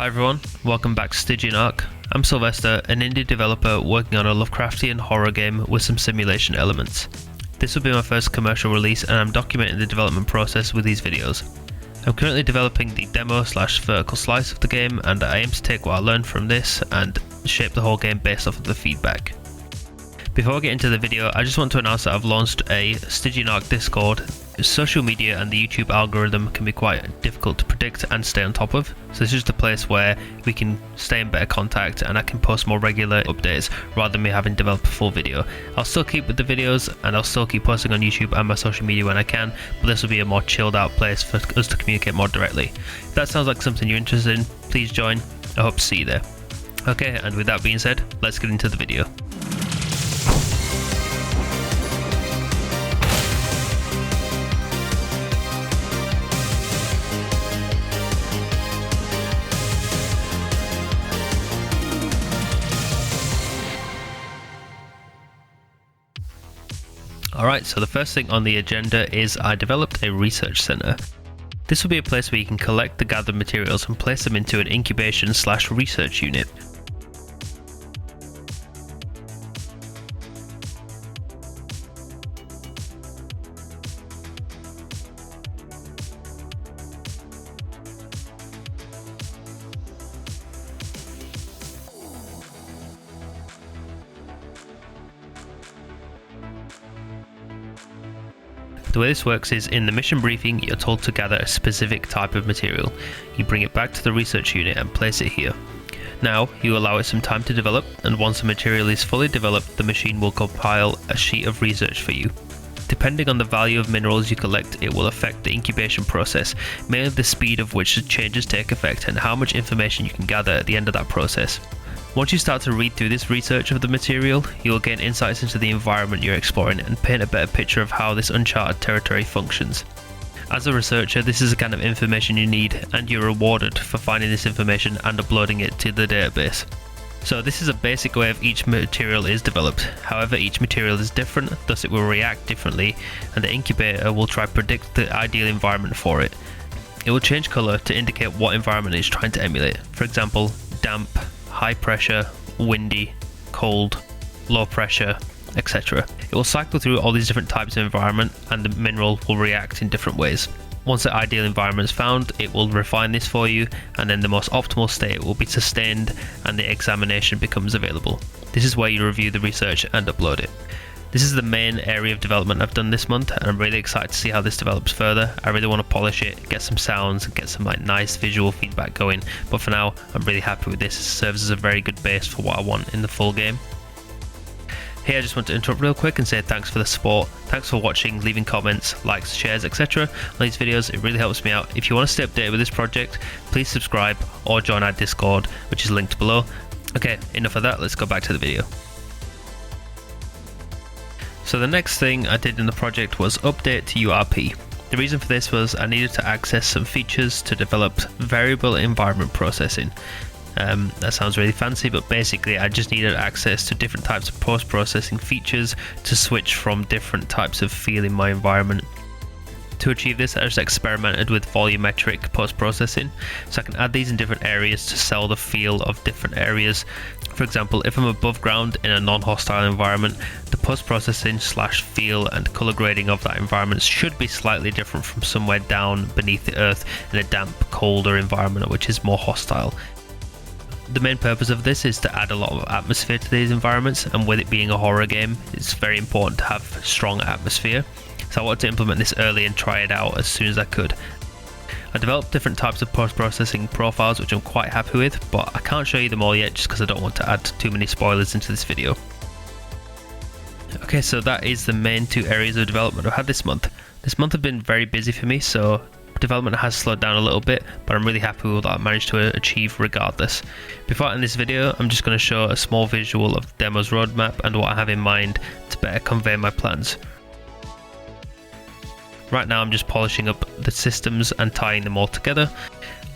Hi everyone, welcome back to Stygian Arc. I'm Sylvester, an indie developer working on a Lovecraftian horror game with some simulation elements. This will be my first commercial release and I'm documenting the development process with these videos. I'm currently developing the demo/vertical slice of the game, and I aim to take what I learned from this and shape the whole game based off of the feedback. Before I get into the video, I just want to announce that I've launched a Stygian Arc Discord. Social media and the YouTube algorithm can be quite difficult to predict and stay on top of, so this is just a place where we can stay in better contact and I can post more regular updates rather than me having to develop a full video. I'll still keep with the videos and I'll still keep posting on YouTube and my social media when I can, but this will be a more chilled out place for us to communicate more directly. If that sounds like something you're interested in, please join. I hope to see you there. Okay, and with that being said, let's get into the video. Alright, so the first thing on the agenda is I developed a research center. This will be a place where you can collect the gathered materials and place them into an incubation/research unit. The way this works is, in the mission briefing, you're told to gather a specific type of material. You bring it back to the research unit and place it here. Now, you allow it some time to develop, and once the material is fully developed, the machine will compile a sheet of research for you. Depending on the value of minerals you collect, it will affect the incubation process, mainly the speed of which the changes take effect and how much information you can gather at the end of that process. Once you start to read through this research of the material, you will gain insights into the environment you're exploring and paint a better picture of how this uncharted territory functions. As a researcher, this is the kind of information you need, and you're rewarded for finding this information and uploading it to the database. So this is a basic way of each material is developed. However, each material is different, thus it will react differently, and the incubator will try to predict the ideal environment for it. It will change colour to indicate what environment it's trying to emulate. For example, damp, high pressure, windy, cold, low pressure, etc. It will cycle through all these different types of environment and the mineral will react in different ways. Once the ideal environment is found, it will refine this for you, and then the most optimal state will be sustained and the examination becomes available. This is where you review the research and upload it. This is the main area of development I've done this month, and I'm really excited to see how this develops further. I really want to polish it, get some sounds, get some nice visual feedback going, but for now I'm really happy with this. It serves as a very good base for what I want in the full game. Here I just want to interrupt real quick and say thanks for the support, thanks for watching, leaving comments, likes, shares, etc. on these videos. It really helps me out. If you want to stay updated with this project, please subscribe or join our Discord, which is linked below. Okay, enough of that, let's go back to the video. So the next thing I did in the project was update to URP. The reason for this was I needed to access some features to develop variable environment processing. That sounds really fancy, but basically I just needed access to different types of post-processing features to switch from different types of feel in my environment. To achieve this, I just experimented with volumetric post-processing, so I can add these in different areas to sell the feel of different areas. For example, if I'm above ground in a non-hostile environment, the post-processing/feel and color grading of that environment should be slightly different from somewhere down beneath the earth in a damp, colder environment which is more hostile. The main purpose of this is to add a lot of atmosphere to these environments, and with it being a horror game, it's very important to have strong atmosphere. So I wanted to implement this early and try it out as soon as I could. I developed different types of post-processing profiles which I'm quite happy with, but I can't show you them all yet just because I don't want to add too many spoilers into this video. Okay, so that is the main two areas of development I've had this month. This month has been very busy for me, so development has slowed down a little bit, but I'm really happy with what I managed to achieve regardless. Before I end this video, I'm just going to show a small visual of the demo's roadmap and what I have in mind to better convey my plans. Right now I'm just polishing up the systems and tying them all together.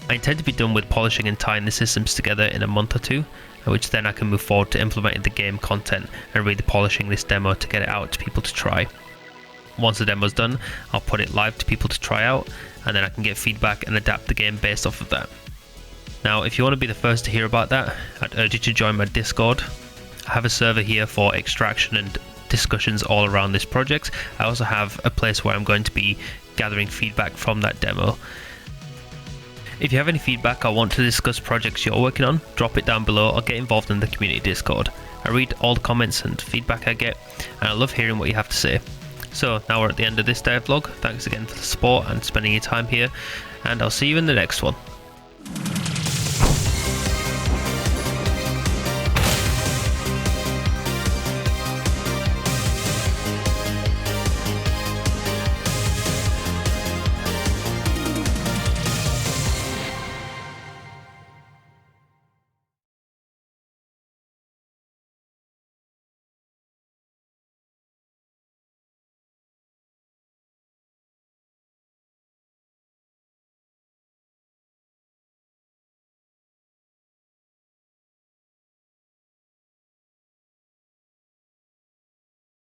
I intend to be done with polishing and tying the systems together in a month or two, which then I can move forward to implementing the game content and really polishing this demo to get it out to people to try. Once the demo's done, I'll put it live to people to try out, and then I can get feedback and adapt the game based off of that. Now, if you want to be the first to hear about that, I'd urge you to join my Discord. I have a server here for extraction and discussions all around this project. I also have a place where I'm going to be gathering feedback from that demo. If you have any feedback or want to discuss projects you're working on, drop it down below or get involved in the community Discord. I read all the comments and feedback I get, and I love hearing what you have to say. So now we're at the end of this devlog. Thanks again for the support and spending your time here, and I'll see you in the next one.